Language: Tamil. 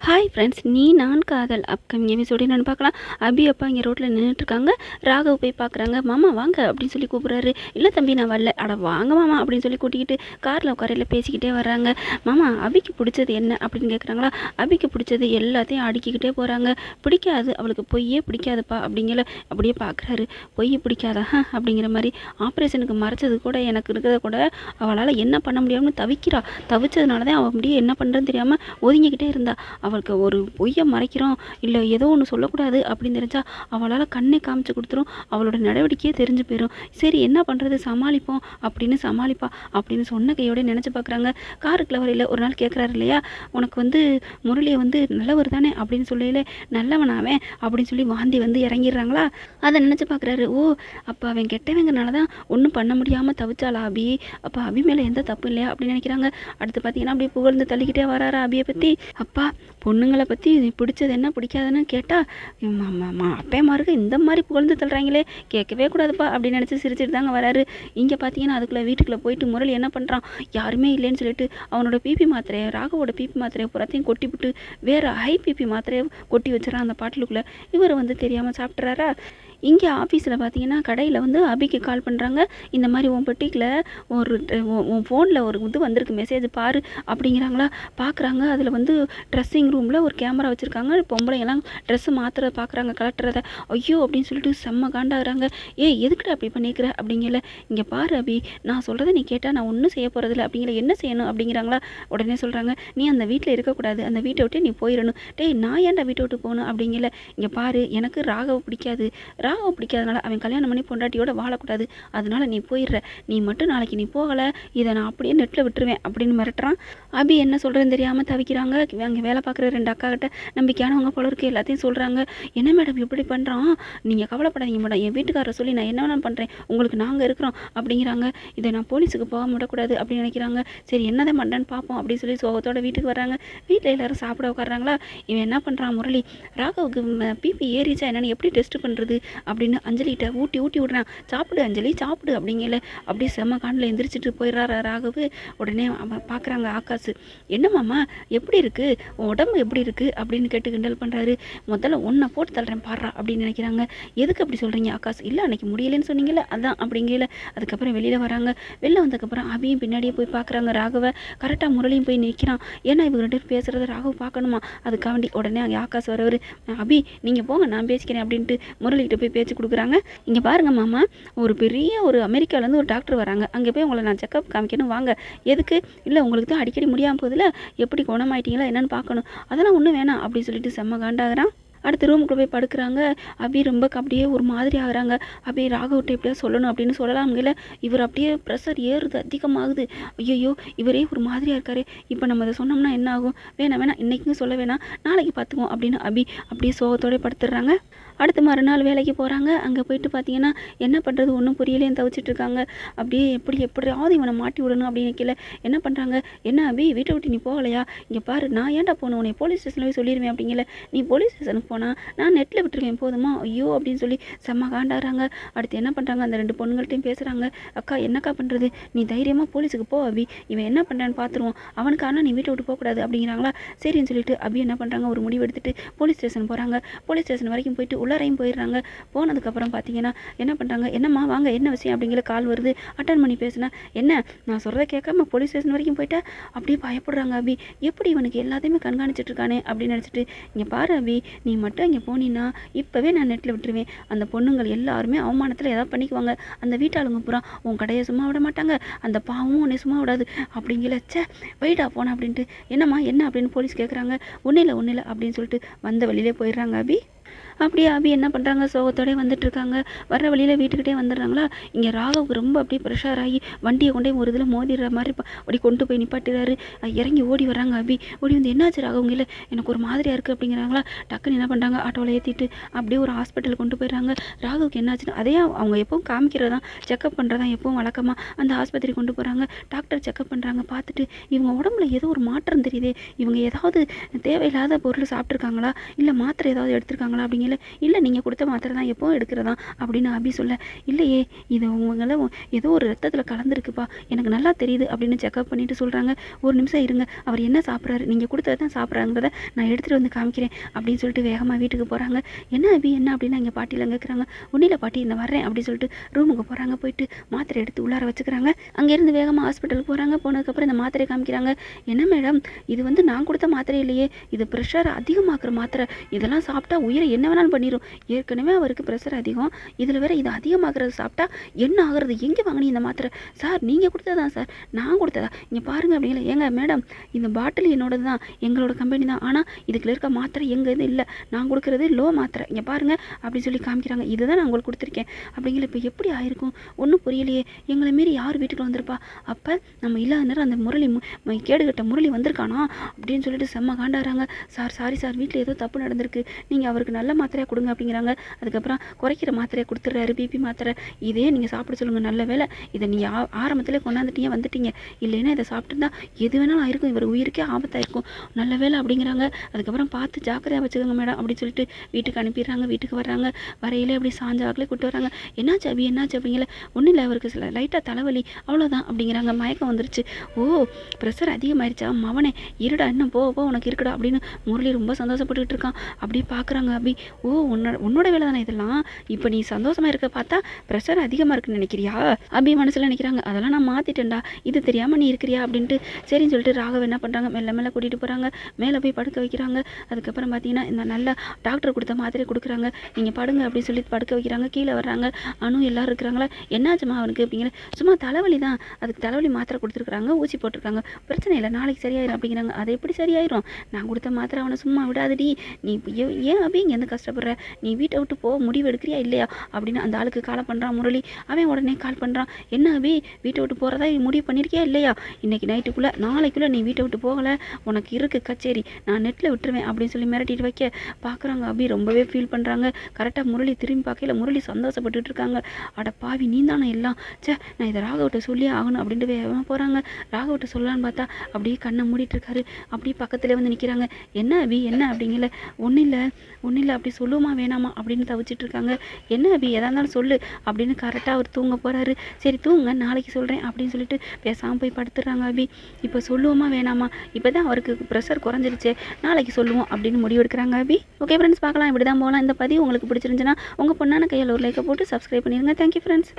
ஹாய் ஃப்ரெண்ட்ஸ், நீ நான் காதல் அப்கமிங் எபிசோடு என்னென்னு பார்க்கலாம். அபி அப்பா இங்கே ரோட்டில் நின்றுட்டுருக்காங்க. ராகவ் போய் பார்க்குறாங்க. மாமா வாங்க அப்படின்னு சொல்லி கூப்பிட்றாரு. இல்லை தம்பி நான் வரல. அட வாங்க மாமா அப்படின்னு சொல்லி கூட்டிக்கிட்டு காரில் உட்காரையில் பேசிக்கிட்டே வர்றாங்க. மாமா அபிக்கு பிடிச்சது என்ன அப்படின்னு கேட்குறாங்களா. அபிக்கு பிடிச்சது எல்லாத்தையும் அடுக்கிக்கிட்டே போகிறாங்க. பிடிக்காது, அவளுக்கு பொய்யே பிடிக்காதுப்பா அப்படிங்கிற அப்படியே பார்க்குறாரு. பொய் பிடிக்காதா அப்படிங்கிற மாதிரி. ஆப்ரேஷனுக்கு மறைச்சது கூட எனக்கு இருக்கிறத கூட அவளால் என்ன பண்ண முடியாமல் தவிக்கிறா. தவிச்சதுனால தான் அவள் அப்படியே என்ன பண்ணுறதுன்னு தெரியாமல் ஒதுங்கிக்கிட்டே இருந்தா. அவளுக்கு ஒரு பொய்யை மறைக்கிறோம் இல்லை ஏதோ ஒன்று சொல்லக்கூடாது அப்படின்னு தெரிஞ்சா அவளால் கண்ணை காமிச்சு கொடுத்துரும். அவளோட நடவடிக்கையே தெரிஞ்சு போயிடும். சரி என்ன பண்ணுறது, சமாளிப்போம் அப்படின்னு சமாளிப்பா அப்படின்னு சொன்ன கையோட நினச்சி பார்க்குறாங்க. காருக்குள்ள வரையில் ஒரு நாள் கேட்குறாரு இல்லையா, உனக்கு முரளியை நல்லவர் தானே அப்படின்னு சொல்லல, நல்லவனாவே அப்படின்னு சொல்லி வாந்தி இறங்கிடுறாங்களா. அதை நினச்சி பார்க்குறாரு. ஓ அப்போ அவன் கெட்டவங்கனால தான் ஒன்றும் பண்ண முடியாமல் தவிச்சாளா அபி, அப்போ அபி மேலே எந்த தப்பு இல்லையா அப்படின்னு நினைக்கிறாங்க. அடுத்து பார்த்தீங்கன்னா அப்படியே புகழ்ந்து தள்ளிக்கிட்டே வராரா அபியை பற்றி. அப்பா பொண்ணுங்களை பற்றி பிடிச்சது என்ன பிடிக்காதுன்னு கேட்டால் அப்பேமாருக்கு இந்த மாதிரி புகழ்ந்து தள்ளுறாங்களே, கேட்கவே கூடாதுப்பா அப்படின்னு நினச்சி சிரிச்சிட்டு தாங்க வராரு. இங்கே பார்த்தீங்கன்னா அதுக்குள்ளே வீட்டுக்குள்ளே போயிட்டு முரளி என்ன பண்ணுறான், யாருமே இல்லைன்னு சொல்லிட்டு அவனோட பிபி மாத்திரையை, ராகவோட பிபி மாத்திரையை புறத்தையும் கொட்டிவிட்டு வேறு ஹை பிபி மாத்திரையை கொட்டி வச்சுறான் அந்த பாட்டிலுக்குள்ளே. இவர் தெரியாமல் சாப்பிட்றாரா. இங்கே ஆஃபீஸில் பார்த்தீங்கன்னா கடையில் அபிக்கு கால் பண்ணுறாங்க. இந்த மாதிரி உன் பெட்டிக்கில் உன் ஃபோனில் ஒரு வந்திருக்கு மெசேஜ் பாரு அப்படிங்கிறாங்களா. பார்க்குறாங்க. அதில் ட்ரெஸ்ஸிங் ரூமில் ஒரு கேமரா வச்சுருக்காங்க. பொம்பளைங்கெல்லாம் ட்ரெஸ்ஸு மாத்திர பார்க்குறாங்க, கலட்டுறதை. ஐயோ அப்படின்னு சொல்லிட்டு செம்ம காண்டாகிறாங்க. எதுக்குடா அப்படி பண்ணிக்கிற அப்படிங்கல. இங்கே பாரு அபி, நான் சொல்கிறத நீ கேட்டால் நான் ஒன்றும் செய்ய போகிறதில்ல அப்படிங்கிற, என்ன செய்யணும் அப்படிங்கிறாங்களா. உடனே சொல்கிறாங்க, நீ அந்த வீட்டில் இருக்கக்கூடாது, அந்த வீட்டை விட்டு நீ போயிடணும். நான் ஏன்டா வீட்டை விட்டு போகணும் அப்படிங்கல. இங்கே பாரு, எனக்கு ராகவ் பிடிக்காது, ராகவ் பிடிக்காதனால அவன் கல்யாணம் பண்ணி பொண்டாட்டியோட வாழக்கூடாது, அதனால நீ போயிடுற. நீ மட்டும் நாளைக்கு நீ போகலை, இதை நான் அப்படியே நெட்டில் விட்டுருவேன் அப்படின்னு மிரட்டுறான். அபி என்ன சொல்கிறேன்னு தெரியாமல் தவிக்கிறாங்க. அங்கே வேலை பார்க்குற 2 அக்கா கிட்ட நம்பிக்கையானவங்க போல இருக்கு, எல்லாத்தையும் சொல்கிறாங்க. என்ன மேடம் இப்படி பண்ணுறான், நீங்கள் கவலைப்படாதீங்க மேடம், என் வீட்டுக்காரரை சொல்லி நான் என்ன வேணாலும் பண்ணுறேன், உங்களுக்கு நாங்கள் இருக்கிறோம் அப்படிங்கிறாங்க. இதை நான் போலீஸுக்கு போக விடக்கூடாது அப்படின்னு நினைக்கிறாங்க. சரி என்னதான் பண்ணுறேன்னு பார்ப்போம் அப்படின்னு சொல்லி சோகத்தோட வீட்டுக்கு வர்றாங்க. வீட்டில் எல்லோரும் சாப்பிட உட்காடுறாங்களா. இவன் என்ன பண்ணுறான் முரளி, ராகவுக்கு பிபி ஏறிச்சா என்னென்னு எப்படி டெஸ்ட் பண்ணுறது அப்படின்னு அஞ்சலிகிட்ட ஊட்டி விடுறான். சாப்பிடு அஞ்சலி சாப்பிடு அப்படிங்கல. அப்படியே செம்ம காண்டில் எந்திரிச்சிட்டு போயிடுறாரு ராகவு. உடனே அவன் பார்க்குறாங்க ஆகாசு. என்னம்மாம்மா எப்படி இருக்குது, உடம்பு எப்படி இருக்குது அப்படின்னு கேட்டு கிண்டல் பண்ணுறாரு. முதல்ல ஒன்றை போட்டு தள்ளுறேன் பாடுறா அப்படின்னு நினைக்கிறாங்க. எதுக்கு அப்படி சொல்கிறீங்க ஆகாஷ், இல்லை அன்றைக்கி முடியலைன்னு சொன்னீங்களே அதான் அப்படிங்கல. அதுக்கப்புறம் வெளியில் வராங்க. வெளில வந்ததுக்கப்புறம் அபியும் பின்னாடியே போய் பார்க்குறாங்க ராகவை. கரெக்டாக முரளியும் போய் நிற்கிறான். ஏன்னா இவங்க 2 பேரும் பேசுகிறத ராகவ் பார்க்கணுமா, அதுக்காண்டி. உடனே அங்கே ஆகாஷ் வரவர். அபி நீங்கள் போங்க நான் பேசிக்கிறேன் அப்படின்ட்டு முரளிகிட்ட போய் பேச்சு கொடுக்குறாங்க. இங்கே பாருங்க மாமா, ஒரு பெரிய அமெரிக்காவிலேருந்து ஒரு டாக்டர் வராங்க, அங்கே போய் உங்களை நான் செக்கப் காமிக்கணும் வாங்க. எதுக்கு, இல்லை உங்களுக்கு தான் அடிக்கடி முடியாமல் போதில்ல, எப்படி குணமாயிட்டீங்களா என்னென்னு பார்க்கணும், அதெல்லாம் ஒன்றும் வேணாம் அப்படின்னு சொல்லிட்டு செம்ம காண்டாகிறான். அடுத்த ரூமுக்குள்ளே போய் படுக்கிறாங்க. அபி ரொம்ப அப்படியே ஒரு மாதிரி ஆகுறாங்க. அப்படியே ராகவிட்ட எப்படியா சொல்லணும் அப்படின்னு சொல்லலாம்ல, இவர் அப்படியே ப்ரெஷர் ஏறுது, அதிகமாகுது. ஐயோ இவரே ஒரு மாதிரியாக இருக்காரு, இப்போ நம்ம அதை சொன்னோம்னா என்ன ஆகும், வேணாம் இன்றைக்கும் சொல்ல வேணாம், நாளைக்கு பார்த்துக்குவோம் அப்படின்னு அபி அப்படியே சோகத்தோடு படுத்துடுறாங்க. அடுத்த மறுநாள் வேலைக்கு போகிறாங்க. அங்கே போயிட்டு பார்த்தீங்கன்னா என்ன பண்ணுறது ஒன்றும் புரியலேன்னு தவிச்சிட்ருக்காங்க. அப்படியே எப்படியாவது இவனை மாட்டி விடணும் அப்படின்னு நிற்கல. என்ன பண்ணுறாங்க, என்ன அபி வீட்டை விட்டு நீ போகலையா, இங்கே பாரு நான் ஏன்டா போகணும், உன்னை போலீஸ் ஸ்டேஷனில் போய் சொல்லிடுவேன் அப்படிங்கல. நீ போலீஸ் ஸ்டேஷனுக்கு போனால் நான் நெட்டில் விட்டுருவேன் போதுமா, ஐயோ அப்படின்னு சொல்லி செம்ம காண்டாகிறாங்க. அடுத்து என்ன பண்ணுறாங்க, அந்த 2 பொண்ணுங்கள்ட்டையும் பேசுகிறாங்க. அக்கா என்னக்கா பண்ணுறது, நீ தைரியமாக போலீஸுக்கு போ அபி, இவன் என்ன பண்ணுறான்னு பார்த்துருவோம், அவனுக்கான நீ வீட்டை விட்டு போகக்கூடாது அப்படிங்கிறாங்களா. சரின்னு சொல்லிட்டு அபி என்ன பண்ணுறாங்க, ஒரு முடிவு எடுத்துகிட்டு போலீஸ் ஸ்டேஷன் போகிறாங்க. போலீஸ் ஸ்டேஷன் வரைக்கும் போயிட்டு உள்ளரையும் போயிடுறாங்க. போனதுக்கப்புறம் பார்த்தீங்கன்னா என்ன பண்ணுறாங்க, என்னம்மா வாங்க என்ன விஷயம் அப்படிங்கிற கால் வருது. அட்டன் பண்ணி பேசுனா, என்ன நான் சொல்கிறத கேட்காம போலீஸ் ஸ்டேஷன் வரைக்கும் போயிட்டா அப்படியே பயப்படுறாங்க அபி. எப்படி இவனுக்கு எல்லாத்தையுமே கண்காணிச்சிட்டு இருக்கானே அப்படின்னு நினச்சிட்டு, இங்கே பாரு அபி, நீ மட்டும் இங்கே போனீன்னா இப்போவே நான் நெட்டில் விட்டுருவேன், அந்த பொண்ணுங்கள் எல்லாருமே அவமானத்தில் ஏதாவது பண்ணிக்குவாங்க, அந்த வீட்டாளுங்க பூரா உன் கடையை சும்மா விட மாட்டாங்க, அந்த பாவமும் உன்னை சும்மா விடாது அப்படிங்கிற. சே போயிட்டா போனா அப்படின்ட்டு. என்னம்மா என்ன அப்படின்னு போலீஸ் கேட்குறாங்க. ஒன்றும் இல்லை அப்படின்னு சொல்லிட்டு வந்த வழியிலே போயிடுறாங்க அபி. அப்படியே அபி என்ன பண்ணுறாங்க, சோகத்தோடய வந்துட்டுருக்காங்க. வர்ற வழியில் வீட்டுக்கிட்டே வந்துடுறாங்களா. இங்கே ராகவுக்கு ரொம்ப அப்படியே ப்ரெஷர் ஆகி வண்டியை கொண்டே ஒரு இதில் மோதிடுற மாதிரி அப்படி கொண்டு போய் நிப்பாட்டுறாரு. இறங்கி ஓடி வராங்க அபி. ஓடி என்னாச்சு ராகவங்க, இல்லை எனக்கு ஒரு மாதிரியாக இருக்குது அப்படிங்கிறாங்களா. டக்குன்னு என்ன பண்ணுறாங்க, ஆட்டோவில் ஏற்றிட்டு அப்படியே ஒரு ஹாஸ்பிட்டல் கொண்டு போயிடுறாங்க. ராகவுக்கு என்னாச்சுன்னு அதே அவங்க எப்பவும் காமிக்கிறதான், செக்கப் பண்ணுறதான் எப்பவும் வழக்கமாக அந்த ஆஸ்பத்திரி கொண்டு போகிறாங்க. டாக்டர் செக்கப் பண்ணுறாங்க. பார்த்துட்டு இவங்க உடம்புல ஏதோ ஒரு மாற்றம் தெரியுது, இவங்க ஏதாவது தேவையில்லாத பொருள் சாப்பிட்ருக்காங்களா, இல்லை மாத்திரை ஏதாவது எடுத்திருக்காங்களா கொடுத்தாங்களா அப்படிங்கல. இல்லை நீங்கள் கொடுத்த மாத்திரை தான் எப்போவும் எடுக்கிறதா அப்படின்னு அபி சொல்ல, இல்லையே இது உங்களை ஏதோ ஒரு ரத்தத்தில் கலந்துருக்குப்பா எனக்கு நல்லா தெரியுது அப்படின்னு செக்அப் பண்ணிட்டு சொல்கிறாங்க. ஒரு நிமிஷம் இருங்க, அவர் என்ன சாப்பிட்றாரு, நீங்கள் கொடுத்தது தான் சாப்பிட்றாங்கிறத நான் எடுத்துகிட்டு வந்து காமிக்கிறேன் அப்படின்னு சொல்லிட்டு வேகமாக வீட்டுக்கு போகிறாங்க. என்ன அபி என்ன அப்படின்னு எங்கள் பாட்டியில் கேட்குறாங்க. ஒன்றில் பாட்டி இந்த வர்றேன் அப்படின்னு சொல்லிட்டு ரூமுக்கு போகிறாங்க. போயிட்டு மாத்திரை எடுத்து உள்ளார வச்சுக்கிறாங்க. அங்கேருந்து வேகமாக ஹாஸ்பிட்டலுக்கு போகிறாங்க. போனதுக்கப்புறம் இந்த மாத்திரை காமிக்கிறாங்க. என்ன மேடம் இது வந்து நான் கொடுத்த மாத்திரை இல்லையே, இது ப்ரெஷர் அதிகமாக்குற மாத்திரை, இதெல்லாம் சாப்பிட்டா உயிரை என்ன வேணாலும் பண்ணிடும். ஏற்கனவே அவருக்கு ப்ரெஷர் அதிகம், இதில் வேற இது அதிகமாகிறது சாப்பிட்டா என்ன ஆகுறது, எங்கே வாங்கினீங்க இந்த மாத்திரை? சார் நீங்கள் கொடுத்ததா சார், நான் கொடுத்ததா? இங்கே பாருங்கள் அப்படிங்களா. ஏங்க மேடம் இந்த பாட்டில் என்னோடது தான், எங்களோட கம்பெனி தான், ஆனால் இதுக்குள்ள இருக்க மாத்திரை எங்கள் இது இல்லை, நான் கொடுக்குறது லோ மாத்திரை, இங்கே பாருங்கள் அப்படின்னு சொல்லி காமிக்கிறாங்க. இதுதான் நான் உங்களுக்கு கொடுத்துருக்கேன் அப்படிங்கிற. இப்போ எப்படி ஆயிருக்கும் ஒன்றும் புரியலையே, எங்களை மீறி யார் வீட்டுக்கு வந்திருப்பா? அப்போ நம்ம இல்லாத நேரம் அந்த முரளி கேடுகட்ட முரளி வந்திருக்கானா அப்படின்னு சொல்லிட்டு செம்ம காண்டாகிறாங்க. சார் சாரி சார், வீட்டில் ஏதோ தப்பு நடந்திருக்கு, நீங்கள் அவருக்கு நல்ல மாத்திரையாக கொடுங்க அப்படிங்கிறாங்க. அதுக்கப்புறம் குறைக்கிற மாத்திரையை கொடுத்துட்றாரு, பிபி மாத்திரை. இதே நீங்கள் சாப்பிட சொல்லுங்கள், நல்ல வேலை இதை நீங்கள் ஆரம்பத்திலே கொண்டாந்துட்டீங்க வந்துட்டீங்க, இல்லைன்னா இதை சாப்பிட்டுருந்தா எது வேணாலும் ஆயிருக்கும், இவர் உயிருக்கே ஆபத்தாயிருக்கும், நல்ல வேலை அப்படிங்கிறாங்க. அதுக்கப்புறம் பார்த்து ஜாக்கிரதையாக வச்சுக்கோங்க மேடம் அப்படின்னு சொல்லிட்டு வீட்டுக்கு அனுப்பிடுறாங்க. வீட்டுக்கு வர்றாங்க. வரையிலே அப்படி சாஞ்சாக்கிலே கூட்டு வராங்க. என்னாச்சு அபி என்னாச்சு அப்படிங்கல. ஒன்றும் இல்லை, அவருக்கு சில லைட்டாக தலைவலி அவ்வளோதான் அப்படிங்கிறாங்க. மயக்கம் வந்துருச்சு. ஓ ப்ரெஷர் அதிகமாயிருச்சா மவனே, இருடா இன்னும் போ உனக்கு இருக்குடா அப்படின்னு முரளி ரொம்ப சந்தோஷப்பட்டுக்கிட்டு இருக்கான். அப்படியே பார்க்குறாங்க அபி. ஓ உன்னோட வேலை தானே இதெல்லாம், இப்போ நீ சந்தோஷமாக இருக்க பார்த்தா ப்ரெஷர் அதிகமாக இருக்குன்னு நினைக்கிறியா? அபி மனசில் நினைக்கிறாங்க. அதெல்லாம் நான் மாற்றிட்டேன்டா, இது தெரியாமல் நீ இருக்கிறியா அப்படின்ட்டு. சரின்னு சொல்லிட்டு ராகவ் என்ன பண்ணுறாங்க, மெல்ல மெல்ல கூட்டிகிட்டு போகிறாங்க. மேலே போய் படுக்க வைக்கிறாங்க. அதுக்கப்புறம் பார்த்தீங்கன்னா இந்த நல்ல டாக்டர் கொடுத்த மாத்திரை கொடுக்குறாங்க. நீங்கள் படுங்க அப்படின்னு சொல்லி படுக்க வைக்கிறாங்க. கீழே வர்றாங்க. அனு எல்லோரும் இருக்கிறாங்களா. என்னாச்சுமா அவனுக்கு அப்படிங்கிற. சும்மா தலைவலி தான், அதுக்கு தலைவலி மாத்திரை கொடுத்துருக்குறாங்க, ஊசி போட்டிருக்காங்க, பிரச்சனை இல்லை, நாளைக்கு சரியாயிரும் அப்படிங்கிறாங்க. அதை எப்படி சரியாயிரும், நான் கொடுத்த மாத்திரை அவனை சும்மா விடாதடி, நீ ஏன் அபி இங்கே வந்து கஷ்டப்படுற, நீ வீட்டை விட்டு போ, முடிவு எடுக்கிறியா இல்லையா அப்படின்னு அந்த ஆளுக்கு கால் பண்ணுறான் முரளி. அவன் உடனே கால் பண்ணுறான். என்ன அபி வீட்டை விட்டு போகிறதா முடிவு பண்ணியிருக்கியா இல்லையா, இன்றைக்கி நைட்டுக்குள்ளே நாளைக்குள்ளே நீ வீட்டை விட்டு போகலை, உனக்கு இருக்குது கச்சேரி, நான் நெட்டில் விட்டுருவேன் அப்படின்னு சொல்லி மிரட்டிட்டு வைக்க பார்க்குறாங்க. அபி ரொம்பவே ஃபீல் பண்ணுறாங்க. கரெக்டாக முரளி திரும்பி பார்க்கல, முரளி சந்தோஷப்பட்டுட்டு இருக்காங்க. அட பாவி நீ தானே எல்லாம், சே நான் இதை ராகவிட்ட சொல்லியே ஆகணும் அப்படின்ட்டு வேகமாக போகிறாங்க. ராகவிட்ட சொல்லலான்னு பார்த்தா அப்படியே கண்ணை மூடிட்டு இருக்காரு. அப்படியே பக்கத்துலேயே வந்து நிற்கிறாங்க. என்ன அபி என்ன அப்படிங்கல. ஒன்றும் இல்லை அப்படி சொல்லுமா வேணாமா அப்படின்னு தவிச்சிட்டு இருக்காங்க. என்ன அபி எதா இருந்தாலும் சொல்லு அப்படின்னு கரெக்டாக அவர் தூங்க போகிறாரு. சரி தூங்க நாளைக்கு சொல்கிறேன் அப்படின்னு சொல்லிட்டு பேசாமல் போய் படுத்துடுறாங்க. அபி இப்போ சொல்லுவோமா வேணாமா, இப்போ தான் அவருக்கு ப்ரெஷர் குறைஞ்சிருச்சு, நாளைக்கு சொல்லுவோம் அப்படின்னு முடிவு எடுக்கிறாங்க. அபி ஓகே ஃப்ரெண்ட்ஸ், பார்க்கலாம் இப்படி தான் போகலாம். இந்த பதிவு உங்களுக்கு பிடிச்சிருந்துச்சுன்னா உங்கள் பொண்ணான கையில் ஒரு லைக்கை போட்டு சப்ஸ்கிரைப் பண்ணிடுங்க. Thank you friends.